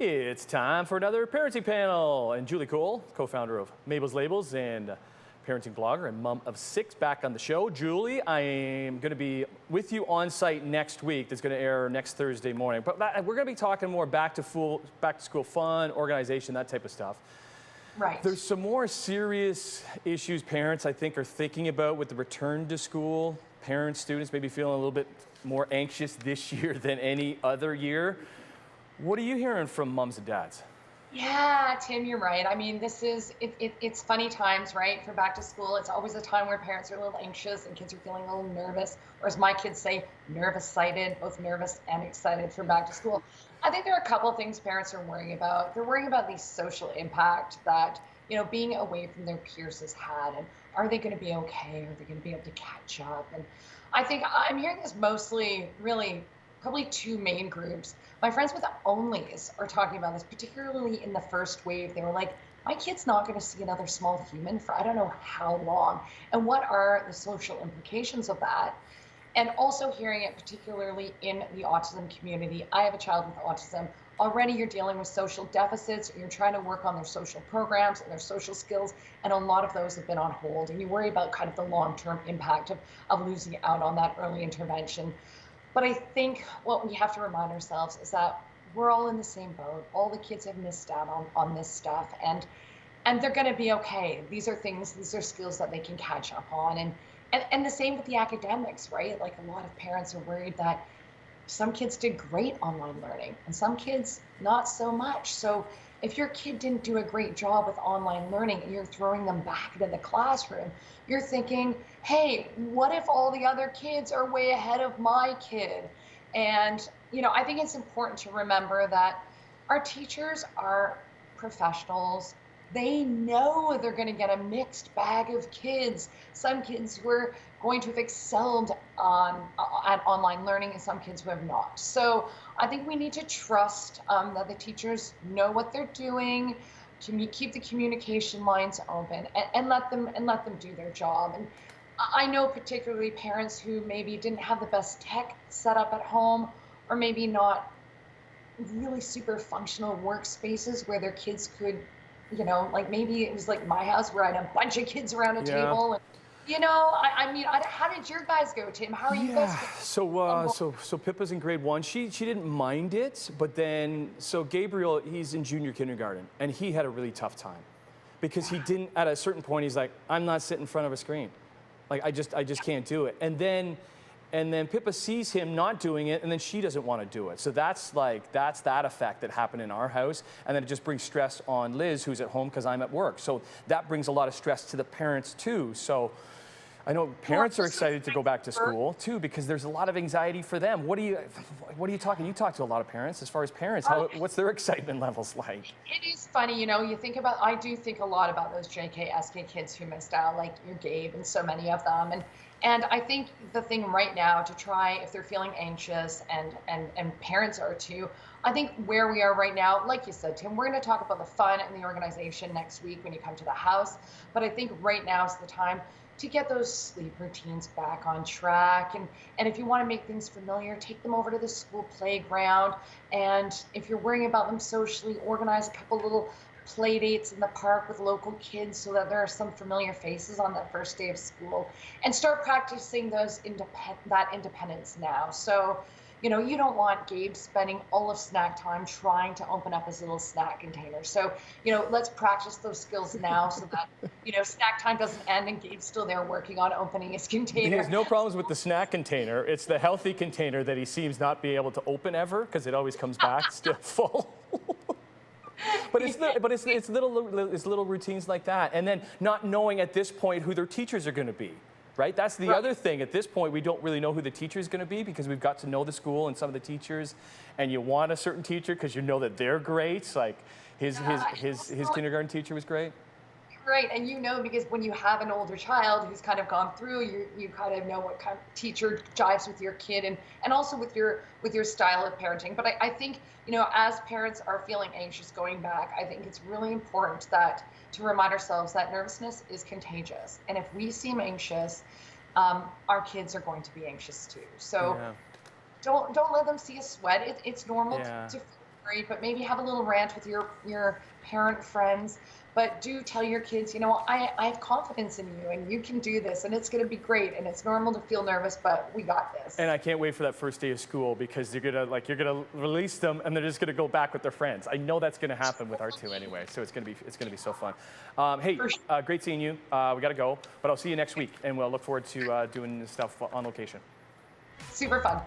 It's time for another parenting panel. And Julie Cole, co-founder of Mabel's Labels and parenting blogger and mom of 6, back on the show. Julie, I am going to be with you on site next week. That's going to air next Thursday morning. But we're going to be talking more back to school fun, organization, that type of stuff. Right. There's some more serious issues parents, I think, are thinking about with the return to school. Parents, students maybe feeling a little bit more anxious this year than any other year. What are you hearing from moms and dads? Yeah, Tim, you're right. I mean, it's funny times, right? For back to school, it's always a time where parents are a little anxious and kids are feeling a little nervous, or as my kids say, nervous-sighted, both nervous and excited for back to school. I think there are a couple of things parents are worrying about. They're worrying about the social impact that, being away from their peers has had, and are they going to be okay? Are they going to be able to catch up? And I think I'm hearing this mostly, really, probably two main groups. My friends with onlys are talking about this, particularly in the first wave. They were like, my kid's not going to see another small human for I don't know how long. And what are the social implications of that? And also hearing it particularly in the autism community. I have a child with autism. Already you're dealing with social deficits, you're trying to work on their social programs and their social skills, and a lot of those have been on hold. And you worry about kind of the long-term impact of losing out on that early intervention. But I think what we have to remind ourselves is that we're all in the same boat. All the kids have missed out on this stuff, and they're going to be okay. These are skills that they can catch up on. And the same with the academics, right? Like, a lot of parents are worried that some kids did great online learning and some kids not so much. So if your kid didn't do a great job with online learning and you're throwing them back into the classroom, you're thinking, hey, what if all the other kids are way ahead of my kid? And, I think it's important to remember that our teachers are professionals. They know they're going to get a mixed bag of kids. Some kids who are going to have excelled at online learning and some kids who have not. So I think we need to trust that the teachers know what they're doing, to keep the communication lines open and let them do their job. And I know particularly parents who maybe didn't have the best tech set up at home, or maybe not really super functional workspaces where their kids could, like maybe it was like my house where I had a bunch of kids around a table. And, how did your guys go, Tim? How are you guys? So Pippa's in grade 1. She didn't mind it, but then, so Gabriel, he's in junior kindergarten, and he had a really tough time because he didn't, at a certain point, he's like, I'm not sitting in front of a screen. Like, I just can't do it. And then Pippa sees him not doing it, and then she doesn't want to do it. So that's that effect that happened in our house. And then it just brings stress on Liz, who's at home because I'm at work. So that brings a lot of stress to the parents too. So I know parents are excited to go back to school too, because there's a lot of anxiety for them. What are you talking? You talk to a lot of parents. As far as parents, what's their excitement levels like? It is funny, I do think a lot about those JK, SK kids who missed out, like your Gabe and so many of them. And I think the thing right now to try, if they're feeling anxious and parents are too, I think where we are right now, like you said, Tim, we're going to talk about the fun and the organization next week when you come to the house. But I think right now is the time to get those sleep routines back on track. And if you want to make things familiar, take them over to the school playground. And if you're worrying about them socially, organize a couple little play dates in the park with local kids so that there are some familiar faces on that first day of school, and start practicing that independence now. So, you don't want Gabe spending all of snack time trying to open up his little snack container. So, let's practice those skills now so that, snack time doesn't end and Gabe's still there working on opening his container. He has no problems with the snack container. It's the healthy container that he seems not be able to open ever, because it always comes back still full. But it's little routines like that, and then not knowing at this point who their teachers are going to be, right? That's the other thing. At this point, we don't really know who the teacher is going to be, because we've got to know the school and some of the teachers, and you want a certain teacher because you know that they're great. Like his kindergarten teacher was great. Right, and because when you have an older child who's kind of gone through, you kind of know what kind of teacher jives with your kid and also with your style of parenting. But I think, as parents are feeling anxious going back, I think it's really important to remind ourselves that nervousness is contagious. And if we seem anxious, our kids are going to be anxious too. So don't let them see us sweat. It's normal to feel worried, but maybe have a little rant with your parent friends. But do tell your kids, I have confidence in you and you can do this and it's going to be great. And it's normal to feel nervous, but we got this. And I can't wait for that first day of school because you're gonna release them and they're just gonna go back with their friends. I know that's gonna happen with our two anyway, so it's gonna be so fun. Hey, great seeing you. We gotta go, but I'll see you next week, and we'll look forward to doing this stuff on location. Super fun.